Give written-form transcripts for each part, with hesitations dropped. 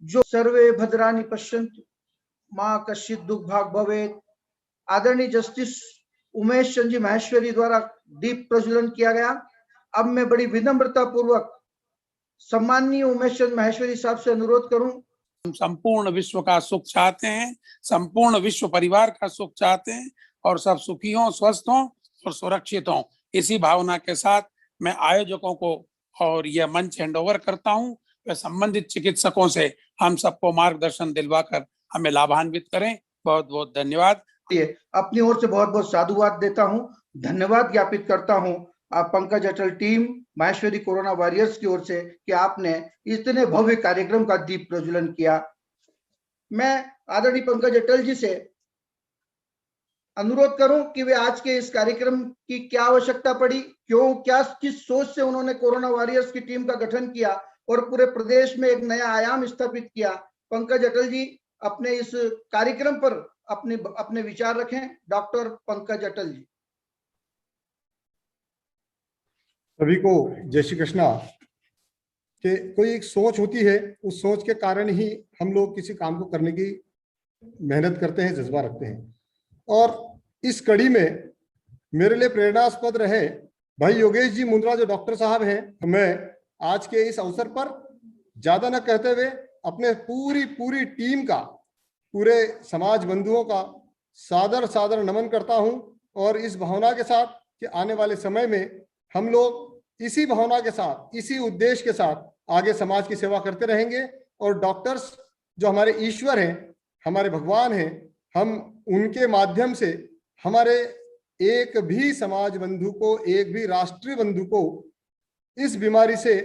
जो सर्वे भद्राणि पश्यन्तु मां कश्चित दुख भाग भवेत्। आदरणीय जस्टिस उमेश चंद्र जी माहेश्वरी द्वारा दीप प्रज्वलन किया गया। अब मैं बड़ी विनम्रता पूर्वक सम्माननीय उमेश चंद्र माहेश्वरी साहब से अनुरोध करूं। हम संपूर्ण विश्व का सुख चाहते हैं, संपूर्ण विश्व परिवार का सुख चाहते हैं और सब सुखी हों, स्वस्थ हों और सुरक्षित हों। इसी भावना के साथ मैं आयोजकों को और यह मंच हैंडओवर करता हूं। वे संबंधित चिकित्सकों से हम सबको मार्गदर्शन दिलवाकर हमें लाभान्वित करें। बहुत बहुत धन्यवाद। अपनी ओर से बहुत बहुत साधुवाद देता हूं, धन्यवाद ज्ञापित करता हूं आप पंकज अटल टीम माहेश्वरी कोरोना वॉरियर्स की ओर से कि आपने इतने भव्य कार्यक्रम का दीप प्रज्वलन किया। मैं आदरणीय पंकज अटल जी से अनुरोध करूं कि वे आज के इस कार्यक्रम की क्या आवश्यकता पड़ी, क्यों, क्या, किस सोच से उन्होंने कोरोना वॉरियर्स की टीम का गठन किया और पूरे प्रदेश में एक नया आयाम स्थापित किया। पंकज अटल जी अपने इस कार्यक्रम पर अपने विचार रखें। डॉक्टर पंकज अटल जी। सभी को जय श्री कृष्णा। कि कोई एक सोच होती है, उस सोच के कारण ही हम लोग किसी काम को करने की मेहनत करते हैं, जज्बा रखते हैं। और इस कड़ी में मेरे लिए प्रेरणास्पद रहे भाई योगेश जी मुंद्रा जो डॉक्टर साहब हैं। मैं आज के इस अवसर पर ज्यादा न कहते हुए अपने पूरी टीम का, पूरे समाज बंधुओं का सादर सादर नमन करता हूं और इस भावना के साथ कि आने वाले समय में हम लोग इसी भावना के साथ, इसी उद्देश्य के साथ आगे समाज की सेवा करते रहेंगे। और डॉक्टर्स जो हमारे ईश्वर हैं, हमारे भगवान हैं, हम उनके माध्यम से हमारे एक भी समाज बंधु को, एक भी राष्ट्रीय बंधु को इस बीमारी से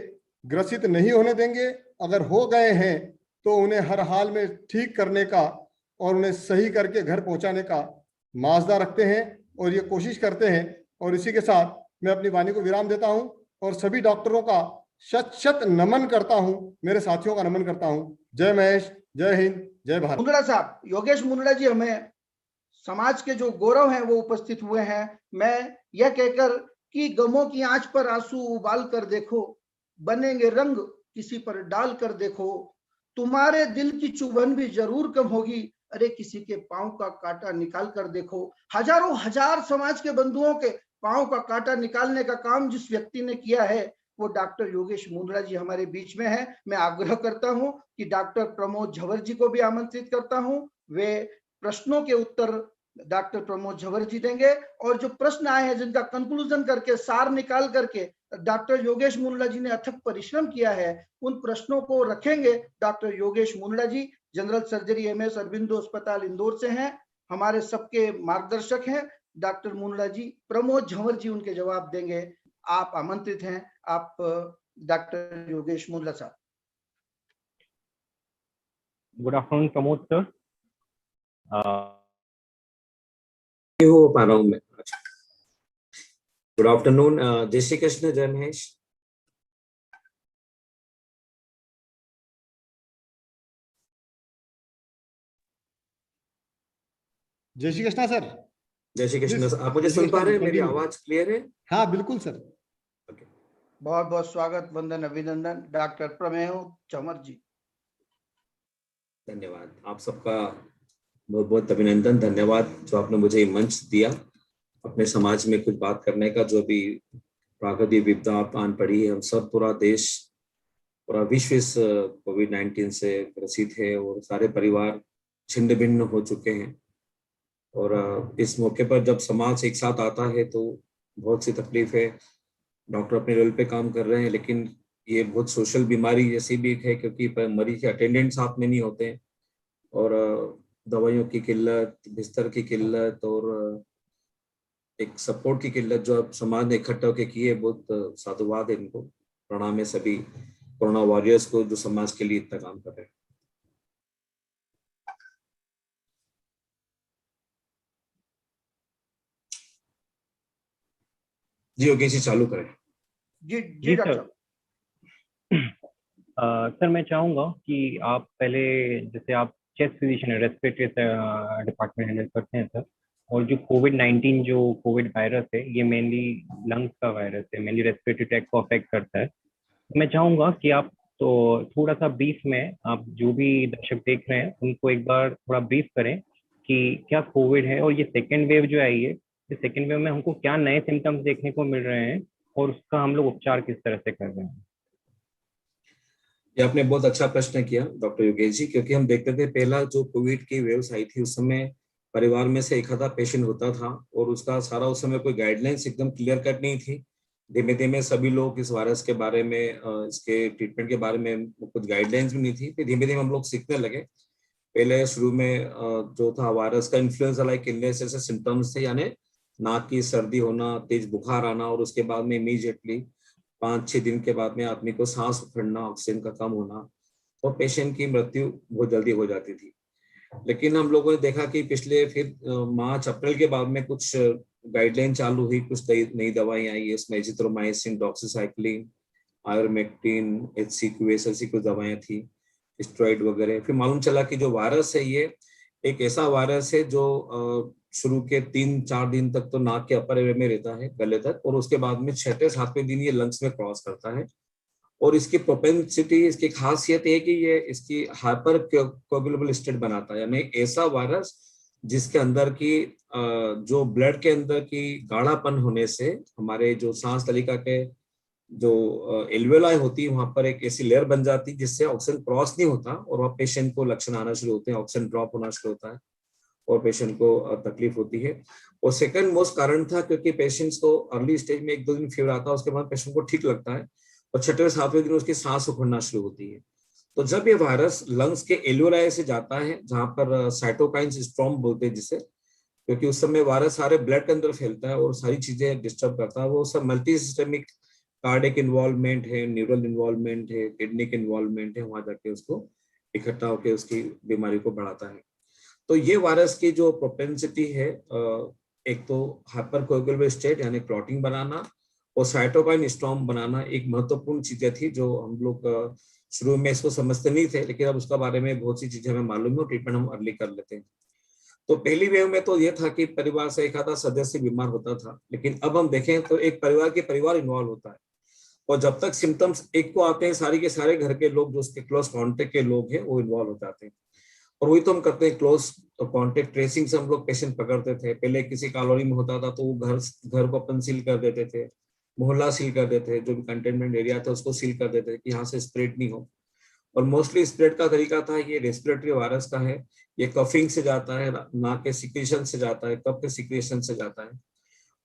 ग्रसित नहीं होने देंगे। अगर हो गए हैं तो उन्हें हर हाल में ठीक करने का और उन्हें सही करके घर पहुंचाने का माजदा रखते हैं और ये कोशिश करते हैं। और इसी के साथ मैं अपनी वाणी को विराम देता हूं और सभी डॉक्टरों का शत शत नमन करता हूं, मेरे साथियों का नमन करता हूं। जय महेश, जय हिंद, जय भारत। मुंद्रा साहब, योगेश मुंद्रा जी हमें समाज के जो गौरव हैं वो उपस्थित हुए हैं। मैं यह कहकर कि गमों की आंच पर आंसू उबाल कर देखो, बनेंगे रंग किसी पर डाल कर देखो, तुम्हारे दिल की चुभन भी जरूर कम होगी, अरे किसी के पांव का कांटा निकाल कर देखो। हजारों हजार समाज के बंधुओं के पांव का कांटा निकालने का काम जिस व्यक्ति ने किया है वो डॉक्टर योगेश मुंद्रा जी हमारे बीच में है। मैं आग्रह करता हूं कि डॉक्टर प्रमोद झवर जी को भी आमंत्रित करता हूं। वे प्रश्नों के उत्तर डॉक्टर प्रमोद झवर जी देंगे और जो प्रश्न आए हैं जिनका कंक्लूजन करके, सार निकाल करके डॉक्टर योगेश मुंद्रा जी ने अथक परिश्रम किया है, उन प्रश्नों को रखेंगे डॉक्टर योगेश मुंद्रा जी। जनरल सर्जरी एमएस अरबिंदो अस्पताल इंदौर से हैं, हमारे सबके मार्गदर्शक हैं डॉक्टर मुंद्रा जी। प्रमोद झंवर जी उनके जवाब देंगे। आप आमंत्रित हैं, आप डॉक्टर योगेश मुंद्रा साहब। Good afternoon Pramod sir. हो पा रहा हूँ मैं। गुड आफ्टरनून, जय श्री कृष्ण, जय महेश। जय श्री कृष्णा सर। जय श्री कृष्ण। आप मुझे सुन पा रहे हैं? मेरी आवाज क्लियर है? हाँ बिल्कुल सर। बहुत बहुत स्वागत, वंदन, अभिनंदन डॉक्टर प्रमोद झंवर जी। धन्यवाद, आप सबका बहुत बहुत अभिनंदन, धन्यवाद जो आपने मुझे मंच दिया अपने समाज में कुछ बात करने का। जो भी प्राकृतिक विपदा आन पड़ी है, हम सब, पूरा देश, पूरा विश्व इस कोविड-19 से ग्रसित है और सारे परिवार छिन्न भिन्न हो चुके हैं। और इस मौके पर जब समाज एक साथ आता है तो बहुत सी तकलीफ है। डॉक्टर अपने लेवल पे काम कर रहे हैं, लेकिन ये बहुत सोशल बीमारी जैसी भी है, क्योंकि मरीज के अटेंडेंट साथ में नहीं होते हैं और दवाइयों की किल्लत, बिस्तर की किल्लत और एक सपोर्ट की किल्लत जो अब समाज ने इकट्ठा होकर की है। बहुत साधुवाद है इनको, प्रणाम है सभी कोरोना वॉरियर्स को जो समाज के लिए इतना काम कर रहे हैं। जी योगेश जी चालू करें। जी डॉक्टर। सर मैं चाहूंगा कि आप पहले, जैसे आप चेस्ट फिजिशियन है, रेस्पिरेटरी डिपार्टमेंट हैंडल करते हैं सर, और जो कोविड-19 जो कोविड वायरस है ये मेनली लंग्स का वायरस है, मेनली रेस्पिरेटरी ट्रैक्ट को अफेक्ट करता है। मैं चाहूंगा कि आप तो थोड़ा सा ब्रीफ में आप जो भी दर्शक देख रहे हैं उनको एक बार थोड़ा ब्रीफ करें कि क्या कोविड है और ये सेकेंड वेव जो आई है, इस सेकेंड वेव में हमको क्या नए सिम्टम्स देखने को मिल रहे हैं और उसका हम लोग उपचार किस तरह से कर रहे हैं। ये आपने बहुत अच्छा प्रश्न किया डॉक्टर योगेश जी, क्योंकि हम देखते थे पहला जो कोविड की वेव्स आई थी उस समय परिवार में से एक आधा पेशेंट होता था और उसका सारा उस समय कोई गाइडलाइंस एकदम क्लियर कट नहीं थी। धीमे धीमे सभी लोग इस वायरस के बारे में इसके ट्रीटमेंट के बारे में कुछ गाइडलाइंस भी नहीं थी, फिर धीमे धीमे हम लोग सीखने लगे। पहले शुरू में जो था वायरस का इन्फ्लुएंजा लाइक इलनेस जैसे सिम्टम्स थे, यानी नाक की सर्दी होना, तेज बुखार आना और उसके बाद में इमीडिएटली 5-6 दिन के बाद में आदमी को सांस उखड़ना, ऑक्सीजन का कम होना और पेशेंट की मृत्यु बहुत जल्दी हो जाती थी। लेकिन हम लोगों ने देखा कि पिछले फिर मार्च अप्रैल के बाद में कुछ गाइडलाइन चालू हुई, कुछ नई दवाएं आई, इसमें एजिथ्रोमाइसिन, डॉक्सीसाइक्लिन, आयोरमेक्टिन, HCQS ऐसी कुछ दवाएं थी, स्टेरॉइड वगैरह। फिर मालूम चला कि जो वायरस है ये एक ऐसा वायरस है जो शुरू के 3-4 दिन तक तो नाक के अपर एरिया में रहता है, गले तक, और उसके बाद में 6-7वें दिन ये लंग्स में क्रॉस करता है। और इसकी प्रोपेंसिटी, इसकी खासियत है कि ये इसकी हाइपर कोगुलेबल स्टेट बनाता है, यानी ऐसा वायरस जिसके अंदर की जो ब्लड के अंदर की गाढ़ापन होने से हमारे जो सांस तलिका के जो एल्वेलाई होती है वहां पर एक ऐसी लेयर बन जाती है जिससे ऑक्सीजन क्रॉस नहीं होता और वह पेशेंट को लक्षण आना शुरू होते हैं, ऑक्सीजन ड्रॉप होना शुरू होता है और पेशेंट को तकलीफ होती है। और सेकंड मोस्ट कारण था क्योंकि पेशेंट्स को अर्ली स्टेज में 1-2 दिन फीवर आता है, उसके बाद पेशेंट को ठीक लगता है और 6वें-7वें दिन उसकी सांस उखड़ना शुरू होती है। तो जब ये वायरस लंग्स के एल्वेलाई से जाता है जहां पर साइटोकाइन्स स्टॉर्म बोलते हैं जिसे, क्योंकि उस समय वायरस सारे ब्लड के अंदर फैलता है और सारी चीजें डिस्टर्ब करता है, वो सब मल्टी सिस्टेमिक कार्डियक इन्वॉल्वमेंट है, न्यूरल इन्वॉल्वमेंट है, किडनी के इन्वॉल्वमेंट है, वहां जाके उसको इकट्ठा होकर उसकी बीमारी को बढ़ाता है। तो ये वायरस की जो प्रोपेंसिटी है, एक तो हाइपर कोगुलेबल स्टेट यानी क्लॉटिंग बनाना और साइटोकाइन स्टॉर्म बनाना एक महत्वपूर्ण चीजें थी जो हम लोग शुरू में इसको समझते नहीं थे, लेकिन अब उसका बारे में बहुत सी चीजें हमें मालूम है और ट्रीटमेंट हम अर्ली कर लेते हैं। तो पहली वेव में तो ये था कि परिवार से एक आधा सदस्य बीमार होता था, लेकिन अब हम देखें तो एक परिवार इन्वॉल्व होता है और जब तक सिम्टम्स एक को आते हैं सारी के सारे घर के लोग जो उसके क्लोज कॉन्टेक्ट के लोग हैं वो इन्वॉल्व हो जाते हैं। और वही तो हम करते हैं, क्लोज कॉन्टेक्ट ट्रेसिंग से हम लोग पेशेंट पकड़ते थे। पहले किसी कॉलोनी में होता था तो वो घर को अपन सील कर देते थे, मोहल्ला सील कर देते थे, जो भी कंटेनमेंट एरिया था उसको सील कर देते थे कि यहाँ से स्प्रेड नहीं हो। और मोस्टली स्प्रेड का तरीका था ये रेस्पिरेटरी वायरस का है, ये कफिंग से जाता है, नाक के सिक्रेशन से जाता है, कफ के सिक्रेशन से जाता है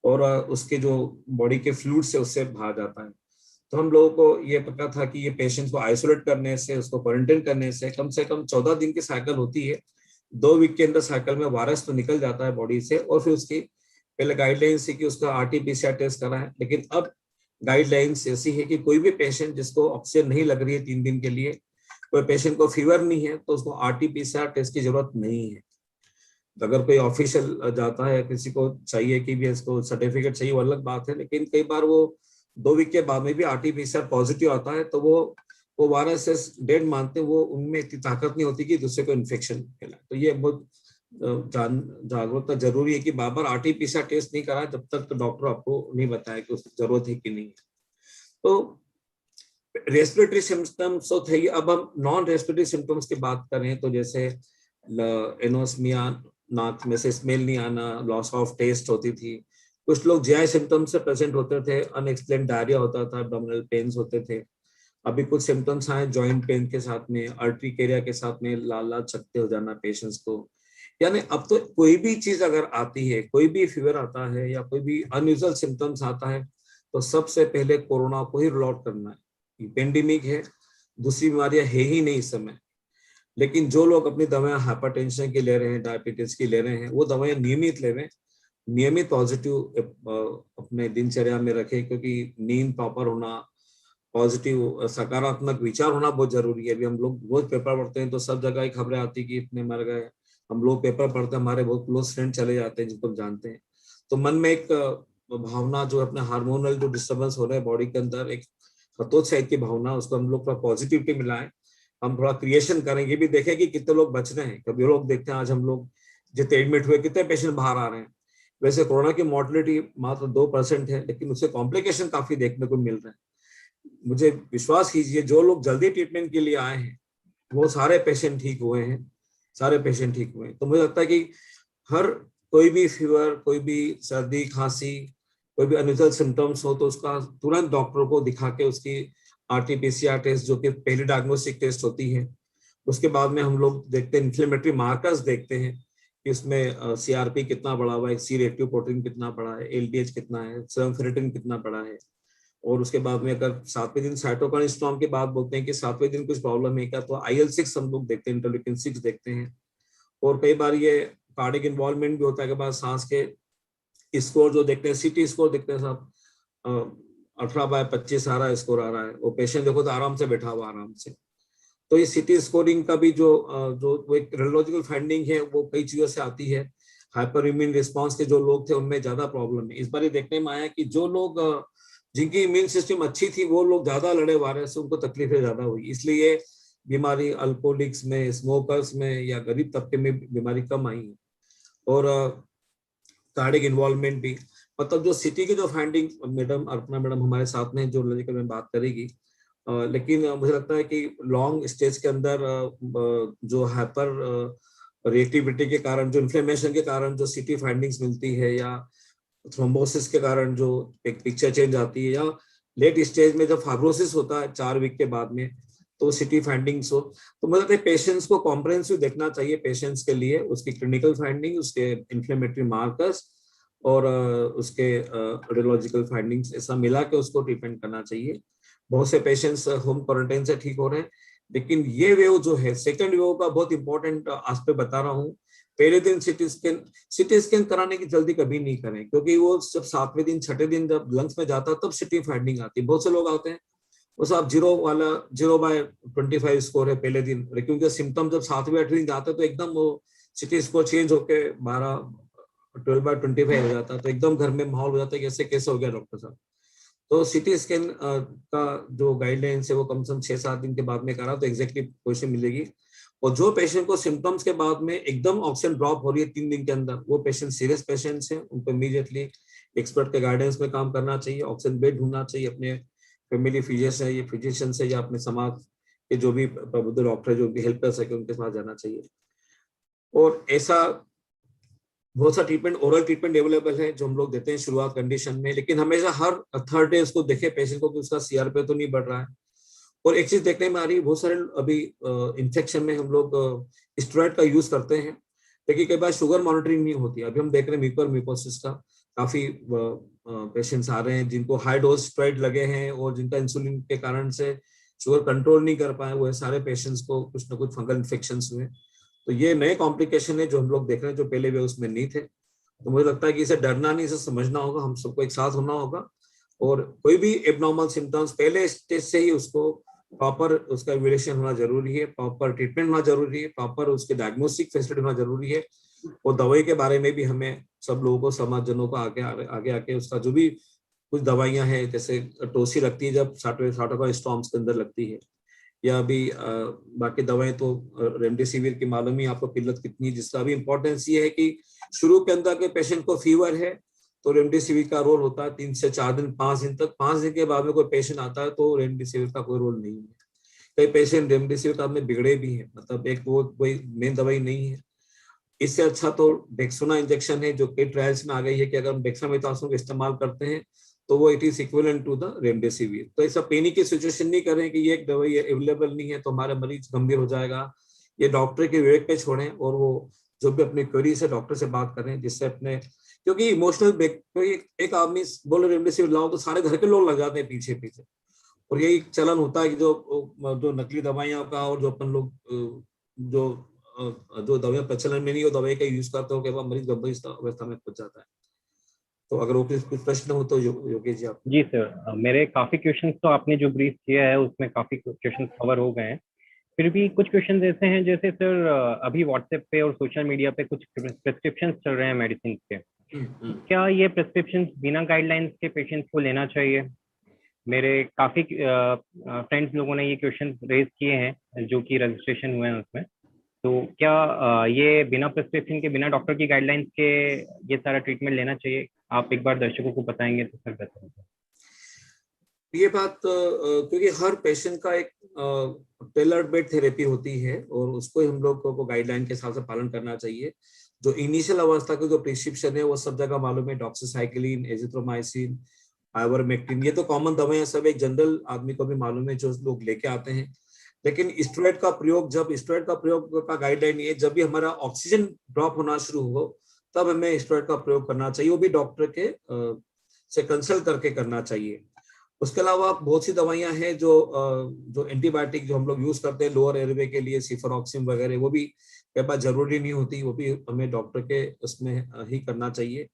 और उसके जो बॉडी के फ्लूइड से उससे बाहर जाता है। तो हम लोगों को ये पता था कि ये पेशेंट को आइसोलेट करने से, उसको क्वारंटाइन करने से कम 14 दिन की साइकिल होती है, 2 वीक के अंदर साइकिल में वायरस तो निकल जाता है बॉडी से। और फिर उसकी पहले गाइडलाइंस थी कि उसका RT-PCR टेस्ट कराएं, लेकिन अब गाइडलाइंस ऐसी है कि कोई भी पेशेंट जिसको ऑक्सीजन नहीं लग रही है 3 दिन के लिए, कोई पेशेंट को फीवर नहीं है, तो उसको RT-PCR टेस्ट की जरूरत नहीं है। अगर कोई ऑफिशियल जाता है, किसी को चाहिए कि भी इसको सर्टिफिकेट चाहिए, वो अलग बात है, लेकिन कई बार वो 2 वीक के बाद में भी RT-PCR पॉजिटिव आता है तो वो वायरस से डेड मानते हैं, वो उनमें इतनी ताकत नहीं होती कि दूसरे को इन्फेक्शन फैलाए। तो ये बहुत जागरूकता जरूरी है कि बार बार RT-PCR टेस्ट नहीं करा जब तक तो डॉक्टर आपको नहीं बताया कि उसकी जरूरत है कि नहीं है। तो रेस्पिरेटरी सिम्टम्स तो थे। अब हम नॉन रेस्पिरेटरी सिम्टम्स की बात करें तो जैसे एनोस्मिया, नाक में से स्मेल नहीं आना, लॉस ऑफ टेस्ट होती थी, कुछ लोग GI सिम्टम्स से प्रेजेंट होते थे, अनएक्सप्लेन्ड डायरिया होता था, एब्डोमिनल पेन्स होते थे। अभी कुछ सिम्टम्स आए जॉइंट पेन के साथ में, अर्टिकेरिया के साथ में लाल लाल चकते हो जाना पेशेंट्स को। यानी अब तो कोई भी चीज अगर आती है, कोई भी फीवर आता है या कोई भी अनयूजुअल सिम्टम्स आता है तो सबसे पहले कोरोना को ही रूल आउट करना है। पेंडेमिक है, दूसरी बीमारियां है ही नहीं इस समय। लेकिन जो लोग अपनी दवाएं हाइपरटेंशन की ले रहे हैं, डायबिटीज की ले रहे हैं, वो दवाएं नियमित ले रहे हैं, नियमित पॉजिटिव अपने दिनचर्या में रखें, क्योंकि नींद प्रॉपर होना, पॉजिटिव सकारात्मक विचार होना बहुत जरूरी है। अभी हम लोग रोज पेपर पढ़ते हैं तो सब जगह ही खबरें आती कि इतने मर गए। हम लोग पेपर पढ़ते हैं, हमारे बहुत क्लोज फ्रेंड चले जाते हैं जिनको हम जानते हैं, तो मन में एक भावना जो अपने हार्मोनल जो डिस्टर्बेंस हो रहा है बॉडी के अंदर, एक हतोत्साहित की भावना, उसको हम लोग थोड़ा पॉजिटिविटी मिलाएं, हम थोड़ा क्रिएशन करें। ये भी देखें कि कितने लोग बच रहे हैं। कभी लोग देखते हैं आज हम लोग जितने एडमिट हुए कितने पेशेंट बाहर आ रहे हैं। वैसे कोरोना की मॉर्टिलिटी मात्र 2% है, लेकिन उससे कॉम्प्लिकेशन काफी देखने को मिल रहे हैं। मुझे विश्वास कीजिए, जो लोग जल्दी ट्रीटमेंट के लिए आए हैं वो सारे पेशेंट ठीक हुए हैं, सारे पेशेंट ठीक हुए हैं। तो मुझे लगता है कि हर कोई भी फीवर, कोई भी सर्दी खांसी, कोई भी अनयूजुअल सिम्टम्स हो तो उसका तुरंत डॉक्टर को दिखा के उसकी RT-PCR टेस्ट, जो कि पहली डायग्नोस्टिक टेस्ट होती है, उसके बाद में हम लोग देखते हैं इन्फ्लेमेटरी मार्कर्स देखते हैं कि उसमें CRP कितना बढ़ा हुआ है, C रिएक्टिव प्रोटीन कितना बढ़ा है, LDH कितना है, सीरम फेरेटिन कितना बढ़ा है। और उसके बाद में अगर 7वें दिन साइटोकाइन स्टॉर्म की बात बोलते हैं कि 7वें दिन कुछ प्रॉब्लम है क्या, तो IL-6 हम लोग देखते हैं, इंटरल्यूकिन 6 देखते हैं। और कई बार ये कार्डिक इन्वॉल्वमेंट भी होता है, के बाद सांस के स्कोर जो देखते हैं, CT स्कोर देखते हैं साहब, 18/25 आ रहा है, स्कोर आ रहा है, वो पेशेंट देखो तो आराम से बैठा हुआ, आराम से। तो ये CT स्कोरिंग का भी जो वो एक रेडियोलॉजिकल फाइंडिंग है, वो कई चीजों से आती है। हाइपर इम्यून रिस्पॉन्स के जो लोग थे उनमें ज्यादा प्रॉब्लम है। इस बार ये देखने में आया कि जो लोग जिनकी इम्यून सिस्टम अच्छी थी वो लोग ज्यादा लड़े वायरस से, उनको तकलीफें ज्यादा हुई। इसलिए बीमारी अल्कोहलिक्स में, स्मोकर्स में या गरीब तबके में बीमारी कम आई है। और कार्डिक इन्वॉल्वमेंट भी, मतलब जो सिटी की जो फाइंडिंग, मैडम अर्पणा मैडम हमारे साथ में जो लॉजिकल में बात करेगी, लेकिन मुझे लगता है कि लॉन्ग स्टेज के अंदर जो हाइपर रिएक्टिविटी के कारण, जो इन्फ्लेमेशन के कारण जो सिटी फाइंडिंग्स मिलती है, या थ्रोम्बोसिस के कारण जो एक पिक्चर चेंज आती है, या लेट स्टेज में जब फाइब्रोसिस होता है 4 वीक के बाद में, तो सिटी फाइंडिंग्स हो, तो मुझे लगता है पेशेंट्स को कॉम्प्रिहेंसिव देखना चाहिए। पेशेंट्स के लिए उसकी क्लिनिकल फाइंडिंग, उसके इन्फ्लेमेटरी मार्कर्स और उसके रेडियोलॉजिकल फाइंडिंग्स, ऐसा मिला के उसको ट्रीटमेंट करना चाहिए। बहुत से पेशेंट्स होम क्वारंटाइन से ठीक हो रहे हैं, लेकिन ये वेव जो है, सेकंड वेव का बहुत इंपॉर्टेंट एस्पेक्ट बता रहा हूँ। पहले दिन सिटी स्कैन कराने की जल्दी कभी नहीं करें, क्योंकि वो जब 7वें दिन 6ठे दिन जब लंग्स में जाता है तब सिटी फाइंडिंग आती है। बहुत से लोग आते हैं वो साहब 0/25 स्कोर है पहले दिन, क्योंकि सिम्टम जब 7वें 8वें दिन जाते हैं तो एकदम वो सिटी स्कोर चेंज होके 12/25 हो जाता है, तो एकदम घर में माहौल हो जाता है कि कैसे हो गया डॉक्टर साहब। तो सिटी स्कैन का जो गाइडलाइंस है वो कम से कम 6-7 दिन के बाद में करा तो एग्जैक्टली पोजीशन मिलेगी। और जो पेशेंट को सिम्टम्स के बाद में एकदम ऑक्सीजन ड्रॉप हो रही है 3 दिन के अंदर, वो पेशेंट सीरियस पेशेंट्स हैं, उनको इमीडिएटली एक्सपर्ट के गाइडेंस में काम करना चाहिए, ऑक्सीजन बेड ढूंढना चाहिए, अपने फैमिली फिजिशियन से या अपने समाज के जो भी प्रबुद्ध डॉक्टर जो भी हेल्प कर सके उनके पास जाना चाहिए। और ऐसा बहुत सा ट्रीटमेंट, ओरल ट्रीटमेंट अवेलेबल है जो हम लोग देते हैं शुरुआत कंडीशन में, लेकिन हमेशा हर थर्ड डे उसको देखे पेशेंट को कि उसका CRP तो नहीं बढ़ रहा है। और एक चीज देखने में आ रही है, बहुत सारे अभी इन्फेक्शन में हम लोग स्टेरॉइड का यूज करते हैं, लेकिन कई बार शुगर मॉनिटरिंग नहीं होती। अभी हम देख रहे हैं म्यूकोरमाइकोसिस का काफी पेशेंट्स आ रहे हैं जिनको हाई डोज स्टेरॉइड लगे हैं और जिनका इंसुलिन के कारण से शुगर कंट्रोल नहीं कर पाए, वो सारे पेशेंट्स को कुछ ना कुछ फंगल इन्फेक्शन हुए। तो ये नए कॉम्प्लिकेशन है जो हम लोग देख रहे हैं, जो पहले भी उसमें नहीं थे। तो मुझे लगता है कि इसे डरना नहीं, इसे समझना होगा, हम सबको एक साथ होना होगा। और कोई भी एबनॉर्मल सिम्टम्स पहले स्टेज से ही उसको प्रॉपर उसका इवैल्यूएशन होना जरूरी है, प्रॉपर ट्रीटमेंट होना जरूरी है, प्रॉपर उसके डायग्नोस्टिक फैसिलिटी होना जरूरी है। और दवाई के बारे में भी हमें सब लोगों को, समाजजनों को आगे आके उसका जो भी कुछ दवाइयां हैं, जैसे टोसी लगती है जब साइटोकाइन स्टॉर्म्स के अंदर लगती है, या अभी बाकी दवाएं तो रेमडेसिविर की मालूम ही आपको किल्लत कितनी है, जिसका भी इम्पोर्टेंस ये है कि शुरू के अंदर के पेशेंट को फीवर है तो रेमडेसिविर का रोल होता है 3 से 4 दिन, 5 दिन तक। 5 दिन के बाद में कोई पेशेंट आता है तो रेमडेसिविर का कोई रोल नहीं है। कई पेशेंट रेमडेसिविर का में बिगड़े भी हैं, मतलब एक वो कोई मेन दवाई नहीं है। इससे अच्छा तो डेक्सोना इंजेक्शन है, जो कई ट्रायल्स में आ गई है कि अगर हम डेक्सामेथासोन का इस्तेमाल करते हैं तो वो it is equivalent to the remdesivir. तो ऐसा पैनिक की सिचुएशन नहीं करें कि ये एक दवाई अवेलेबल नहीं है तो हमारा मरीज गंभीर हो जाएगा। ये डॉक्टर के विवेक पे छोड़ें और वो जो भी अपनी क्वेरी से डॉक्टर से बात करें, जिससे अपने, क्योंकि इमोशनल एक आदमी बोले रेमडेसिविर लाओ तो सारे घर के लोग लग जाते हैं पीछे पीछे। और यही चलन होता है कि जो नकली दवाइयां का और जो अपन लोग जो दवाइयां प्रचलन में नहीं, वो दवाई का यूज करते हो, मरीज गंभीर अवस्था में पहुंच जाता है। तो अगर वो कुछ प्रश्न हो तो योगेश जी आप। जी सर, मेरे काफी क्वेश्चंस तो आपने जो ब्रीफ किया है उसमें काफी क्वेश्चंस कवर हो गए हैं। फिर भी कुछ क्वेश्चंस ऐसे हैं, जैसे सर अभी व्हाट्सएप पे और सोशल मीडिया पे कुछ प्रिस्क्रिप्शंस चल रहे हैं मेडिसिन के, क्या ये प्रिस्क्रिप्शंस बिना गाइडलाइंस के पेशेंट्स को लेना चाहिए? मेरे काफी फ्रेंड्स लोगों ने ये क्वेश्चन रेज किए हैं जो कि रजिस्ट्रेशन हुए हैं उसमें। तो क्या ये बिना प्रिस्क्रिप्शन के, बिना डॉक्टर की गाइडलाइंस के ये सारा ट्रीटमेंट लेना चाहिए? आप एक बार दर्शकों को बताएंगे तो सर बेहतर होगा। ये बात क्योंकि हर पेशेंट का एक टेलर मेड थेरेपी होती है और उसको हम लोग को गाइडलाइन के हिसाब से पालन करना चाहिए। जो इनिशियल अवस्था की जो प्रिस्क्रिप्शन है वो सब जगह मालूम है, डॉक्सीसाइक्लिन, एजिथ्रोमाइसिन, आइवरमेक्टिन, ये तो कॉमन दवाएं सब एक जनरल आदमी को भी मालूम है जो लोग लेके आते हैं। लेकिन स्टेरॉइड का प्रयोग, जब स्टेरॉइड का प्रयोग का गाइडलाइन ये जब भी हमारा ऑक्सीजन ड्रॉप होना शुरू हो तब हमें स्टेरॉइड का प्रयोग करना चाहिए, वो भी डॉक्टर के से कंसल्ट करके करना चाहिए। उसके अलावा बहुत सी दवाइयां हैं जो एंटीबायोटिक जो हम लोग यूज करते हैं लोअर एयरवे के लिए, सिफरॉक्सिम वगैरह, वो भी कई बार जरूरी नहीं होती, वो भी हमें डॉक्टर के उसमें ही करना चाहिए।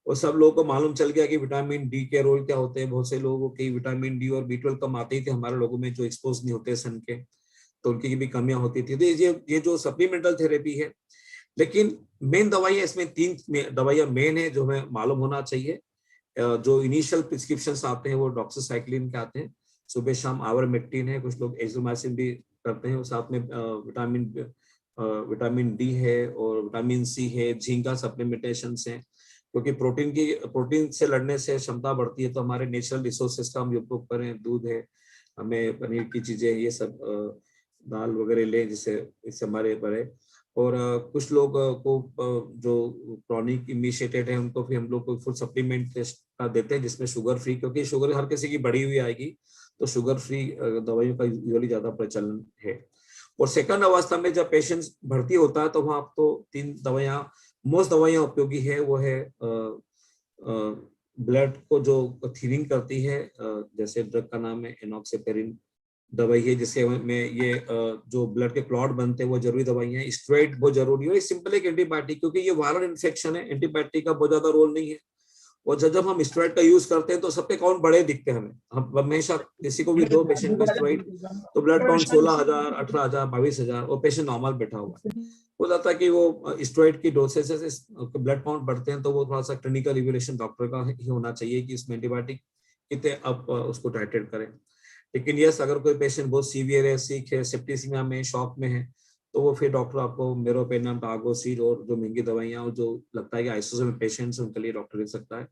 और सब लोगों को मालूम चल गया कि विटामिन डी के रोल क्या होते हैं। बहुत से लोगों की विटामिन डी और B12 कम आते ही थे हमारे लोगों में जो एक्सपोज नहीं होते सन के, तो उनकी भी कमियां होती थी। तो ये जो सप्लीमेंटल थेरेपी है, लेकिन मेन दवाइयां इसमें 3 दवाइयां मेन है जो हमें मालूम होना चाहिए। जो इनिशियल प्रिस्क्रिप्शन आते हैं वो डॉक्सीसाइक्लिन के आते हैं, सुबह शाम आइवरमेक्टिन है, कुछ लोग एजिथ्रोमाइसिन भी करते हैं, और साथ में विटामिन डी है और विटामिन सी है, जिंक का सप्लीमेंटेशन है, क्योंकि प्रोटीन से लड़ने से क्षमता बढ़ती है। तो हमारे नेचुरल रिसोर्सेज का हम उपयोग करें, दूध है, हमें पनीर की चीजें, ये सब दाल वगैरह लें जिससे इससे हमारे बढ़े। और कुछ लोग को जो क्रॉनिक इनिशिएटेड है उनको भी हम लोग को फुल सप्लीमेंट का देते हैं जिसमें शुगर फ्री, क्योंकि शुगर हर किसी की बढ़ी हुई आएगी, तो शुगर फ्री दवाइयों का यूजुअली ज्यादा प्रचलन है। और सेकंड अवस्था में जब पेशेंट भर्ती होता है तो वहाँ तो 3 दवाइयाँ, मोस्ट दवाइयाँ उपयोगी है, वो है ब्लड को जो थीनिंग करती है, जैसे ड्रग का नाम है एनॉक्सिपेरिन दवाई है, जिससे में ये जो ब्लड के क्लॉट बनते हैं वो जरूरी दवाई है। स्टेरॉइड बहुत जरूरी है, सिंपल एक एंटीबायोटिक, क्योंकि ये वायरल इन्फेक्शन है, एंटीबायोटिक का बहुत ज्यादा रोल नहीं है। और जब हम स्टेरॉइड का यूज करते हैं तो सबके काउंट बड़े दिखते हैं हमें। हम हमेशा किसी को भी दो पेशेंट को स्टेरॉइड तो ब्लड काउंट 16,000, 18,000, 22,000 और पेशेंट नॉर्मल बैठा हुआ है। हो जाता है कि वो स्टेरॉइड की डोसेज से ब्लड काउंट बढ़ते हैं, तो वो थोड़ा सा क्लिनिकल इवैल्यूएशन डॉक्टर का ही होना चाहिए कि इसमें एंटीबायोटिक कितने आप उसको टाइट्रेट करें। लेकिन यस, अगर कोई पेशेंट बहुत सीवियर है, सिक है, सेप्टिसिमिया में, शॉक में है, तो वो फिर डॉक्टर आपको मेरोपेनम, टार्गोसिल और जो महंगी दवाइयां जो लगता है कि आईसीयू में पेशेंट्स उनके लिए डॉक्टर दे सकता है।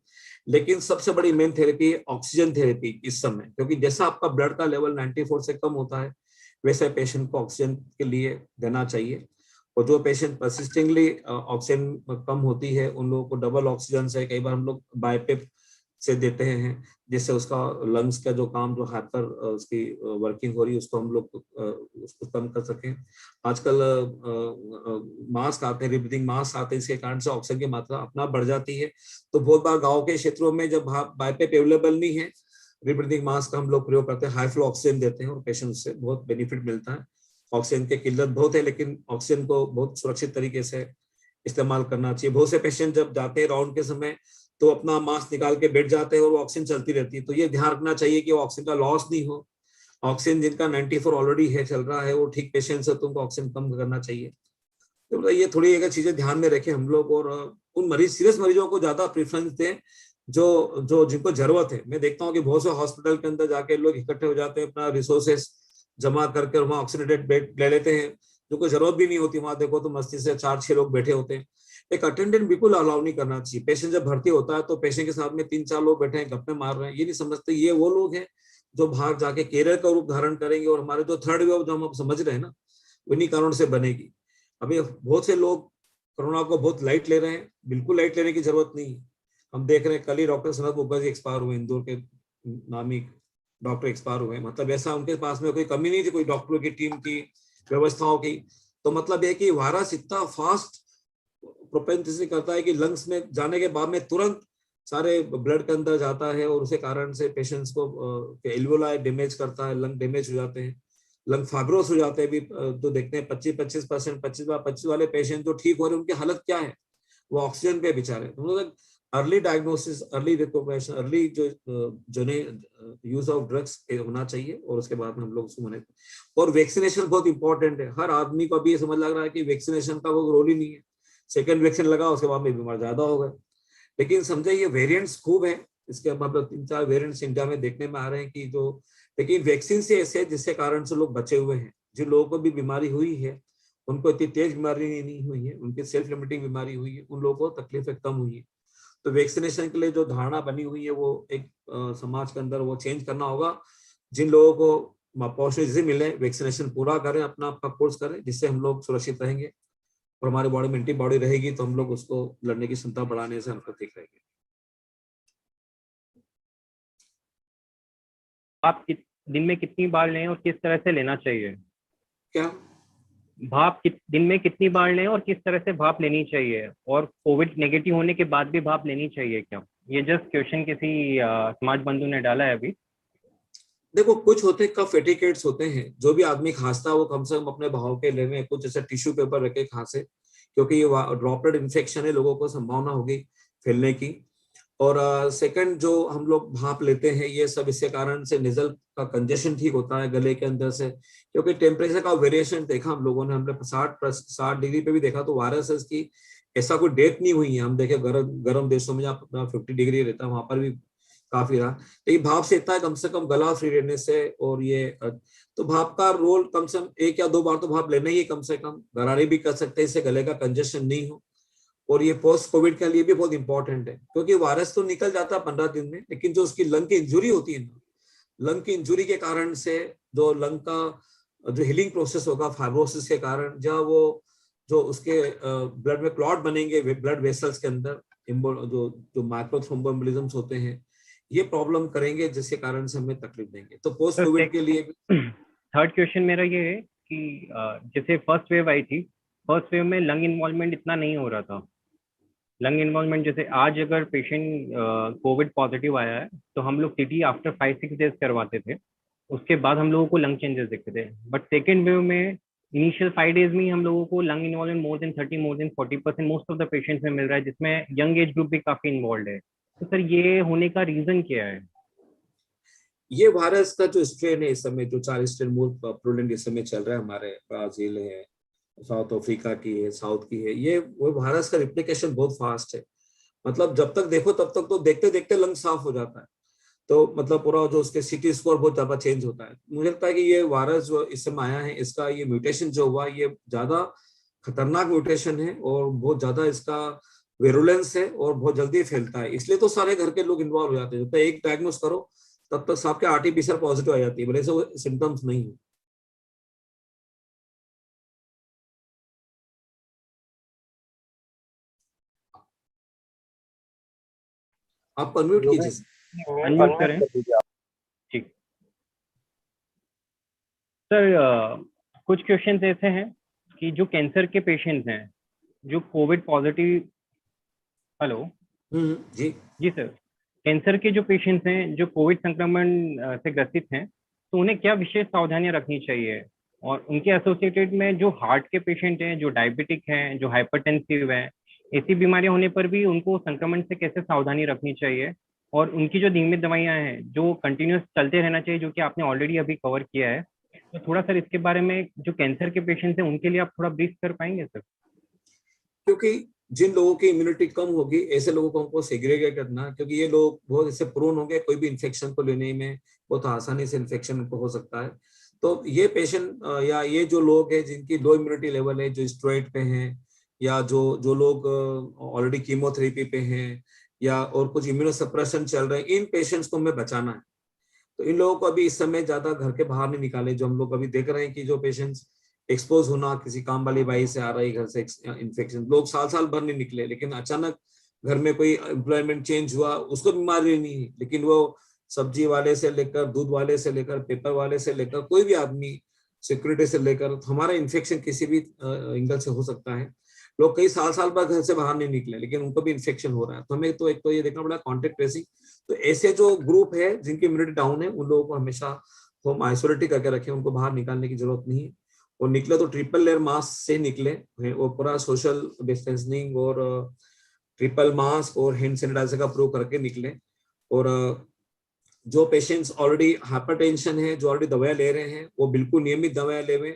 लेकिन सबसे बड़ी मेन थेरेपी है ऑक्सीजन थेरेपी इस समय, क्योंकि जैसा आपका ब्लड का लेवल 94 से कम होता है वैसे पेशेंट को ऑक्सीजन के लिए देना चाहिए। और जो पेशेंट परसिस्टेंटली ऑक्सीजन कम होती है उन लोगों को डबल ऑक्सीजन से कई बार हम लोग बाइपेप से देते हैं, जिससे उसका लंग्स का जो काम जो हाइपर उसकी वर्किंग हो रही है उसको हम लोग उसको कम कर सकें। आजकल मास्क आते हैं, रिब्रीथिंग मास्क आते हैं, इसके कारण से ऑक्सीजन की मात्रा अपना बढ़ जाती है। तो बहुत बार गाँव के क्षेत्रों में जब बाइपेप अवेलेबल नहीं है, रिब्रीथिंग मास्क का हम लोग प्रयोग करते हैं, हाई फ्लो ऑक्सीजन देते हैं और पेशेंट से बहुत बेनिफिट मिलता है। ऑक्सीजन की किल्लत बहुत है, लेकिन ऑक्सीजन को बहुत सुरक्षित तरीके से इस्तेमाल करना चाहिए। बहुत से पेशेंट जब जाते हैं राउंड के समय तो अपना मास्क निकाल के बैठ जाते हैं और वो ऑक्सीजन चलती रहती है, तो ये ध्यान रखना चाहिए कि ऑक्सीजन का लॉस नहीं हो। ऑक्सीजन जिनका 94 ऑलरेडी है, चल रहा है, वो ठीक पेशेंट है, तो उनको ऑक्सीजन कम करना चाहिए। तो ये थोड़ी एक चीजें ध्यान में रखें हम लोग, और उन मरीज, सीरियस मरीजों को ज्यादा प्रेफरेंस दें जो जिनको जरूरत है। मैं देखता हूँ कि बहुत से हॉस्पिटल के अंदर जाके लोग इकट्ठे हो जाते हैं, अपना रिसोर्सेस जमा करके वहाँ ऑक्सीजनेटेड बेड ले लेते हैं, जो कोई जरूरत भी नहीं होती। वहां देखो तो मस्ती से 4-6 लोग बैठे होते हैं। एक अटेंडेंट बिल्कुल अलाउ नहीं करना चाहिए। पेशेंट जब भर्ती होता है तो पेशेंट के साथ में 3-4 लोग बैठे हैं, गप्पे मार रहे हैं, ये नहीं समझते ये वो लोग हैं जो बाहर जाके कैरियर का रूप धारण करेंगे, और हमारे जो थर्ड वेव जो हम समझ रहे हैं ना, उन्हीं कारण से बनेगी। अभी बहुत से लोग कोरोना को बहुत लाइट ले रहे हैं, बिल्कुल लाइट लेने की जरूरत नहीं। हम देख रहे हैं कल ही डॉक्टर सनत मुखर्जी एक्सपायर हुए, इंदौर के नामी डॉक्टर एक्सपायर हुए। मतलब ऐसा उनके पास में कोई कमी नहीं थी, कोई डॉक्टरों की टीम की, व्यवस्थाओं की। तो मतलब यह कि वायरस इतना फास्ट प्रोपेंसिटी करता है कि लंग्स में जाने के बाद में तुरंत सारे ब्लड के अंदर जाता है, और उसके कारण से पेशेंट्स को एल्वोलाई डैमेज करता है, लंग डैमेज हो जाते हैं, लंग फाइब्रोस हो जाते हैं। भी तो देखते हैं 25% 25 वाले पेशेंट जो ठीक हो रहे हैं उनकी हालत क्या है, वो ऑक्सीजन पे बेचारे। तो early diagnosis, early recognition, early जो यूज ऑफ ड्रग्स होना चाहिए, और उसके बाद में हम लोग उसको मने। और वैक्सीनेशन बहुत इंपॉर्टेंट है। हर आदमी को अभी ये समझ लग रहा है कि वैक्सीनेशन का वो रोल ही नहीं है, सेकेंड वैक्सीन लगा उसके बाद में बीमार ज्यादा हो गए। लेकिन समझे ये वेरिएंट्स खूब है, इसके मतलब 3-4 वेरिएंट्स इंडिया में देखने में आ रहे हैं कि जो, लेकिन वैक्सीन से ऐसे जिसके कारण से लोग बचे हुए हैं। जिन लोगों को भी बीमारी हुई है उनको इतनी तेज बीमारी नहीं हुई है, उनकी सेल्फ लिमिटिंग बीमारी हुई है, उन लोगों को तकलीफें कम हुई है। तो वैक्सीनेशन के लिए जो धारणा बनी हुई है वो एक समाज के अंदर वो चेंज करना होगा। जिन लोगों को अपॉर्चुनिटी मिले वैक्सीनेशन पूरा करें, अपना आपका कोर्स करें, जिससे हम लोग सुरक्षित रहेंगे और हमारी बॉडी में एंटीबॉडी रहेगी तो हम लोग उसको लड़ने की क्षमता बढ़ाने से हम ठीक रहेंगे। आप दिन में कितनी बार लें और किस तरह से लेना चाहिए? क्या भाप दिन में कितनी बार लें और किस तरह से भाप लेनी चाहिए? और कोविड नेगेटिव होने के बाद भी भाप लेनी चाहिए क्या? ये जस्ट क्वेश्चन किसी समाज बंधु ने डाला है अभी। देखो, कुछ होते कफ एटिकेट्स होते हैं, जो भी आदमी खांसता है वो कम से कम अपने बहाव के लेवे कुछ जैसे टिश्यू पेपर रखे खांसे, क्योंकि ये ड्रॉपलेट इन्फेक्शन है, लोगों को संभावना होगी फैलने की। और सेकंड जो हम लोग भाप लेते हैं ये सब इसके कारण से निजल का कंजेशन ठीक होता है गले के अंदर से, क्योंकि टेम्परेचर का वेरिएशन देखा हम लोगों ने, हमने 60 डिग्री पे भी देखा तो वायरसेस की ऐसा कोई डेथ नहीं हुई है। हम देखे गर्म देशों में जहाँ 50 डिग्री रहता है वहां पर भी काफी रहा, लेकिन भाप से इतना है कम से कम गला फ्री रहने से। और ये तो भाप का रोल कम से कम 1 या 2 बार तो भाप लेना ही है कम से कम, गरारे भी कर सकते हैं, इससे गले का कंजेशन नहीं हो। और ये पोस्ट कोविड के लिए भी बहुत इंपॉर्टेंट है, क्योंकि वायरस तो निकल जाता है 15 दिन में, लेकिन जो उसकी लंग की इंजुरी होती है, लंग की इंजुरी के कारण से जो लंग का जो हीलिंग प्रोसेस होगा फाइब्रोसिस के कारण, जहाँ वो जो उसके ब्लड में क्लॉट बनेंगे ब्लड वेसल्स के अंदर, जो माइक्रोथ्रोम्बोएम्बोलिज्म्स होते हैं, ये प्रॉब्लम करेंगे जिसके कारण से हमें तकलीफ देंगे। तो पोस्ट कोविड के लिए थर्ड क्वेश्चन मेरा ये है कि जैसे फर्स्ट वेव आई थी, फर्स्ट वेव में लंग इन्वॉल्वमेंट इतना नहीं हो रहा था। लंग इन्वॉल्वमेंट जैसे आज अगर पेशेंट कोविड पॉजिटिव आया है तो हम लोग टीटी आफ्टर 5-6 डेज करवाते थे, उसके बाद हम लोगों को लंग चेंजेस दिखते थे। बट सेकेंड वेव में इनिशियल 5 डेज में ही हम लोगों को lung involvement more than 30 more than 40% most of the patients में मिल रहा है, जिसमें यंग एज ग्रुप भी काफी इन्वॉल्व है। तो सर ये होने का रीजन क्या है? ये वायरस का जो स्ट्रेन है इस समय, जो 4 स्ट्रेन मूल प्रोलेंट इस समय चल रहा है, हमारे ब्राजील है, साउथ अफ्रीका की है, साउथ की है, ये वो वायरस का रिप्लिकेशन बहुत फास्ट है। मतलब जब तक देखो तब तक तो देखते देखते लंग साफ हो जाता है, तो मतलब पूरा जो उसके सीटी स्कोर बहुत ज्यादा चेंज होता है। मुझे लगता है कि ये वायरस जो इस समय आया है, इसका ये म्यूटेशन जो हुआ ये ज्यादा खतरनाक म्यूटेशन है और बहुत ज्यादा इसका वेरुलेंस है और बहुत जल्दी फैलता है, इसलिए तो सारे घर के लोग इन्वॉल्व हो जाते हैं। जब तक एक डायग्नोस करो तब तक सबके आरटीपीसीआर पॉजिटिव आ जाती है, भले से वो सिम्टम्स नहीं है। आप अनम्यूट कीजिए। अनम्यूट करें। ठीक सर, कुछ क्वेश्चन ऐसे हैं कि जो कैंसर के पेशेंट्स हैं, जो कोविड पॉजिटिव, हेलो जी जी सर, कैंसर के जो पेशेंट्स हैं जो कोविड संक्रमण से ग्रसित हैं, तो उन्हें क्या विशेष सावधानियां रखनी चाहिए? और उनके एसोसिएटेड में जो हार्ट के पेशेंट हैं, जो डायबिटिक हैं, जो हाइपरटेंसिव हैं, ऐसी बीमारियां होने पर भी उनको संक्रमण से कैसे सावधानी रखनी चाहिए? और उनकी जो नियमित दवाइयां हैं जो कंटिन्यूस चलते रहना चाहिए, जो कि आपने ऑलरेडी अभी कवर किया है, तो थोड़ा सर इसके बारे में, जो कैंसर के पेशेंट्स हैं उनके लिए आप थोड़ा ब्रीफ कर पाएंगे सर? क्योंकि जिन लोगों की इम्यूनिटी कम होगी ऐसे लोगों को हमको सेग्रीगेट करना, क्योंकि ये लोग बहुत इससे प्रोन होंगे, कोई भी इन्फेक्शन को लेने में बहुत आसानी से इन्फेक्शन उनको हो सकता है। तो ये पेशेंट या ये जो लोग हैं जिनकी लो इम्यूनिटी लेवल है, जो स्टेरॉइड पे हैं, या जो लोग ऑलरेडी कीमोथेरेपी पे हैं, या और कुछ इम्यूनोसप्रेशन चल रहे हैं, इन पेशेंट्स को हमें बचाना है। तो इन लोगों को अभी इस समय ज्यादा घर के बाहर नहीं निकाले। जो हम लोग अभी देख रहे हैं कि जो पेशेंट्स एक्सपोज होना, किसी काम वाली बाई से आ रही घर से इन्फेक्शन, लोग साल भर नहीं निकले, लेकिन अचानक घर में कोई एम्प्लॉयमेंट चेंज हुआ, उसको बीमारी नहीं है, लेकिन वो सब्जी वाले से लेकर, दूध वाले से लेकर, पेपर वाले से लेकर, कोई भी आदमी, सिक्योरिटी से लेकर, तो हमारा इन्फेक्शन किसी भी एंगल से हो सकता है। लोग कई साल भर घर से बाहर नहीं निकले लेकिन उनको भी इन्फेक्शन हो रहा है। तो हमें तो एक तो ये देखना पड़ा कॉन्टेक्ट ट्रेसिंग। तो ऐसे जो ग्रुप है जिनकी इम्यूनिटी डाउन है, उन लोगों को हमेशा होम आइसोलेट करके रखें, उनको बाहर निकालने की जरूरत नहीं है। और निकले तो ट्रिपल लेयर मास्क से निकले, और पूरा सोशल डिस्टेंसिंग और ट्रिपल मास्क और हैंड सैनिटाइजर का प्रयोग करके निकले। और जो पेशेंट्स ऑलरेडी हाइपरटेंशन है, जो ऑलरेडी दवाएं ले रहे हैं, वो बिल्कुल नियमित दवाएं लेवें।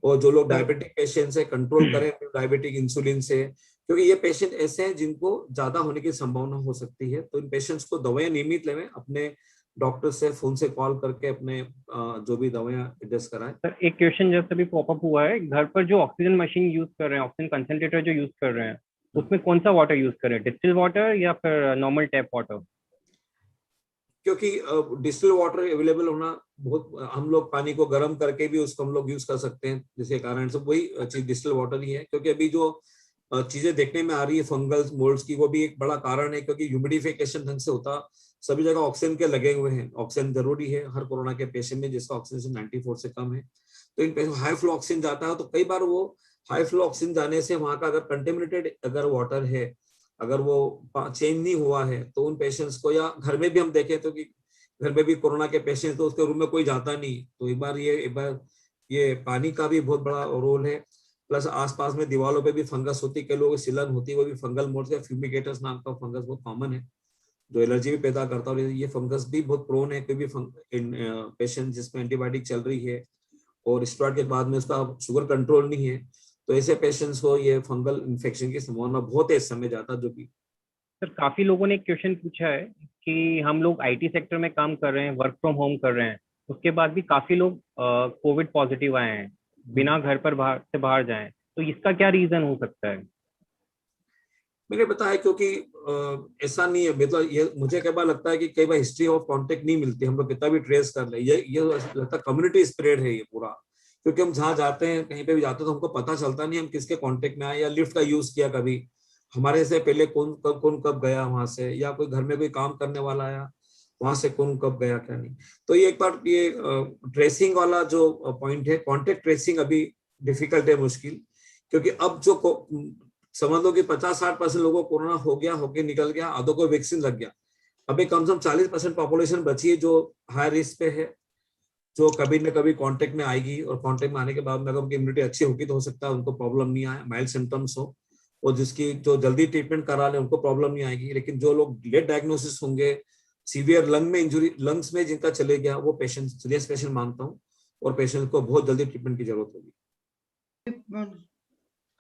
और जो लोग डायबिटिक पेशेंट्स है, कंट्रोल करें डायबिटिक इंसुलिन से, क्योंकि ये पेशेंट ऐसे हैं जिनको ज्यादा होने की संभावना हो सकती है। तो इन पेशेंट्स को दवाएं नियमित लेवें, अपने डॉक्टर से फोन से कॉल करके अपने जो भी दवाएं एडजस्ट कराएं। सर एक क्वेश्चन जैसे भी पॉपअप हुआ है, घर पर जो ऑक्सीजन मशीन यूज कर रहे हैं, ऑक्सीजन कंसंट्रेटर जो यूज कर रहे हैं, उसमें कौन सा वाटर यूज करें, डिस्टिल वाटर या फिर नॉर्मल टैप वाटर? क्योंकि डिस्टिल वाटर अवेलेबल होना बहुत, हम लोग पानी को गर्म करके भी उसको हम लोग यूज कर सकते हैं, जिसके कारण से वही चीज डिस्टिल वाटर ही है। क्योंकि अभी जो चीजें देखने में आ रही है फंगल्स मोल्ड्स की, वो भी एक बड़ा कारण है, क्योंकि ह्यूमिडिफिकेशन ढंग से होता, सभी जगह ऑक्सीजन के लगे हुए हैं। ऑक्सीजन जरूरी है हर कोरोना के पेशेंट में जिसका ऑक्सीजन 94 से कम है, तो इन पेशेंट हाई फ्लो ऑक्सीजन जाता है, तो कई बार वो हाई फ्लो ऑक्सीजन जाने से वहां का अगर कंटेमिनेटेड अगर वाटर है, अगर वो चेंज नहीं हुआ है, तो उन पेशेंट्स को, या घर में भी हम देखें तो कि घर में भी कोरोना के पेशेंट तो उसके रूम में कोई जाता नहीं, तो एक बार ये पानी का भी बहुत बड़ा रोल है। प्लस आसपास में दीवारों पे भी फंगस होती है, कई लोगों की सिलन होती है, वो भी फंगल मोड से, फ्यूमिगेटर्स नाम का फंगस बहुत कॉमन है जो एलर्जी भी पैदा करता है। ये फंगस भी बहुत प्रोन है, कोई भी पेशेंट जिसमें एंटीबायोटिक चल रही है और स्टेरॉइड के बाद में उसका शुगर कंट्रोल नहीं है, तो ऐसे पेशेंट्स को ये फंगल इन्फेक्शन की संभावना बहुत है इस समय जाता। जो कि सर काफी लोगों ने एक क्वेश्चन पूछा है कि हम लोग आईटी सेक्टर में काम कर रहे हैं, वर्क फ्रॉम होम कर रहे हैं, उसके बाद भी काफी लोग कोविड पॉजिटिव आए हैं बिना घर पर बाहर जाएं, तो इसका क्या रीजन हो सकता है? मैंने बताया, क्योंकि ऐसा नहीं है, मतलब ये मुझे कई बार लगता है कि कई बार हिस्ट्री ऑफ कांटेक्ट नहीं मिलती, हम लोग कितना भी ट्रेस कर ले, ये लगता है कम्युनिटी स्प्रेड है ये पूरा। क्योंकि हम जहाँ जाते हैं, कहीं पे भी जाते हैं, तो हमको पता चलता नहीं हम किसके कांटेक्ट में आए, या लिफ्ट का यूज किया कभी, हमारे से पहले कौन कब गया वहां से, या कोई घर में कोई काम करने वाला आया वहां से कौन कब गया क्या नहीं। तो ये एक बार ये ट्रेसिंग वाला जो पॉइंट है, कॉन्टेक्ट ट्रेसिंग अभी डिफिकल्ट है, मुश्किल। क्योंकि अब जो समझ लो कि 50-60% लोगों को कोरोना हो गया, होके निकल गया, आधों को वैक्सीन लग गया, अभी कम से कम 40% पॉपुलेशन बची है जो हाई रिस्क पे है, जो कभी न कभी कांटेक्ट में आएगी, और कांटेक्ट में आने के बाद में अगर उनकी इम्यूनिटी अच्छी होगी तो हो सकता है उनको प्रॉब्लम नहीं आए, माइल्ड सिम्टम्स हो, और जिसकी जो जल्दी ट्रीटमेंट करा ले उनको प्रॉब्लम नहीं आएगी। लेकिन जो लोग लेट डायग्नोसिस होंगे, सीवियर लंग में इंजुरी, लंग्स में जिनका चले गया, वो पेशेंट सीरियस पेशेंट मानता हूँ, और पेशेंट को बहुत जल्दी ट्रीटमेंट की जरूरत होगी।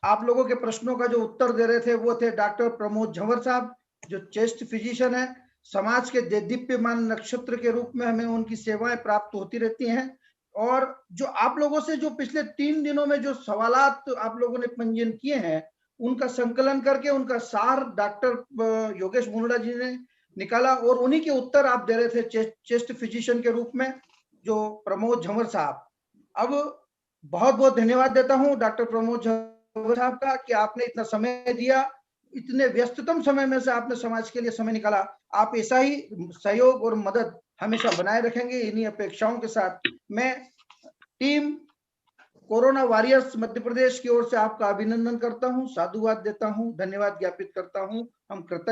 आप लोगों के प्रश्नों का जो उत्तर दे रहे थे वो थे डॉक्टर प्रमोद झंवर साहब, जो चेस्ट फिजिशियन है। समाज के दीप्यमान नक्षत्र के रूप में हमें उनकी सेवाएं प्राप्त होती रहती हैं। और जो आप लोगों से जो पिछले 3 दिनों में जो सवालात आप लोगों ने पंजीयन किए हैं, उनका संकलन करके उनका सार डॉक्टर योगेश मुंडा जी ने निकाला, और उन्हीं के उत्तर आप दे रहे थे चेस्ट फिजिशियन के रूप में, जो प्रमोद झंवर साहब। अब बहुत बहुत धन्यवाद देता हूं डॉक्टर प्रमोद झंवर साहब का कि आपने इतना समय दिया, इतने व्यस्ततम समय में से आपने समाज के लिए समय निकाला। आप ऐसा ही सहयोग और मदद हमेशा बनाए रखेंगे, इन्हीं अपेक्षाओं के साथ मैं team corona warriors Madhya Pradesh की ओर से आपका अभिनंदन करता हूं, साधुवाद देता हूं, धन्यवाद ज्ञापित करता हूं। हम कृतज्ञ